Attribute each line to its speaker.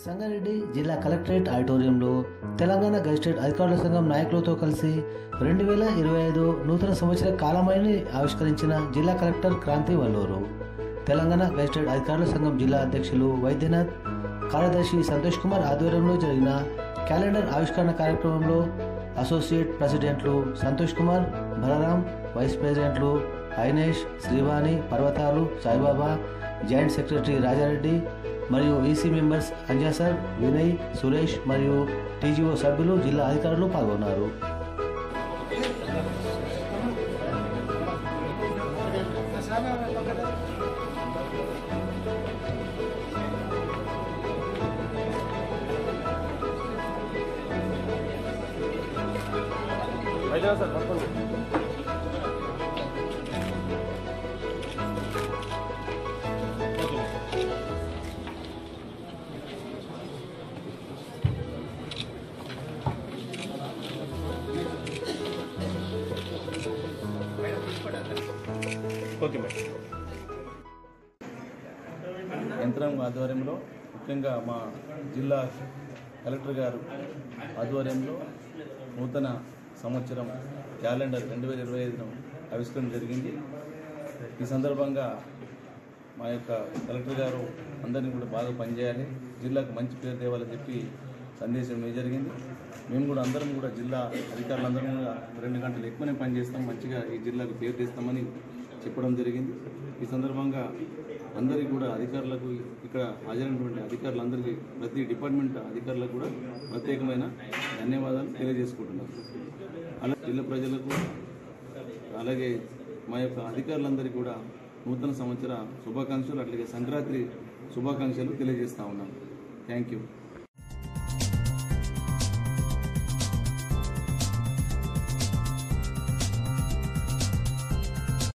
Speaker 1: సంగారెడ్డి జిల్లా కలెక్టరేట్ ఆడిటోరియంలో తెలంగాణ గెజిటెడ్ అధికారుల సంఘం నాయకులతో కలిసి 2025 నూతన సంవత్సర కాలమైని ఆవిష్కరించిన జిల్లా కలెక్టర్ క్రాంతి వల్లూరు, తెలంగాణ గెజిటెడ్ అధికారుల సంఘం జిల్లా అధ్యక్షులు వైద్యనాథ్, కార్యదర్శి సంతోష్ కుమార్ ఆధ్వర్యంలో జరిగిన క్యాలెండర్ ఆవిష్కరణ కార్యక్రమంలో అసోసియేట్ ప్రెసిడెంట్లు సంతోష్ కుమార్, బలరాం, వైస్ ప్రెసిడెంట్లు ఐనేష్, శ్రీవాణి, పర్వతాలు, సాయిబాబా, జాయింట్ సెక్రటరీ రాజారెడ్డి మరియు ఈసీ మెంబర్స్ అంజాసర్, వినయ్, సురేష్ మరియు టీజీఓ సభ్యులు, జిల్లా అధికారులు పాల్గొన్నారు.
Speaker 2: యంత్రాంగం ఆధ్వర్యంలో ముఖ్యంగా మా జిల్లా కలెక్టర్ గారు ఆధ్వర్యంలో నూతన సంవత్సరం క్యాలెండర్ 2025ను ఆవిష్కరణ జరిగింది. ఈ సందర్భంగా మా యొక్క కలెక్టర్ గారు అందరినీ కూడా బాగా పనిచేయాలి, జిల్లాకు మంచి పేరు తేవాలని చెప్పి సందేశం ఇవ్వడం జరిగింది. మేము కూడా అందరం కూడా జిల్లా అధికారులందరం కూడా 2 గంటలు ఎక్కువనే పనిచేస్తాం, మంచిగా ఈ జిల్లాకు పేరు తెస్తామని చెప్పడం జరిగింది. ఈ సందర్భంగా అందరికీ కూడా అధికారులకు, ఇక్కడ హాజరైనటువంటి అధికారులందరికీ, ప్రతి డిపార్ట్మెంట్ అధికారులకు కూడా ప్రత్యేకమైన ధన్యవాదాలు తెలియజేసుకుంటున్నారు. అలాగే జిల్లా ప్రజలకు, అలాగే మా యొక్క అధికారులందరికీ కూడా నూతన సంవత్సర శుభాకాంక్షలు, అట్లాగే సంక్రాంతి శుభాకాంక్షలు తెలియజేస్తూ ఉన్నాను. Thank you.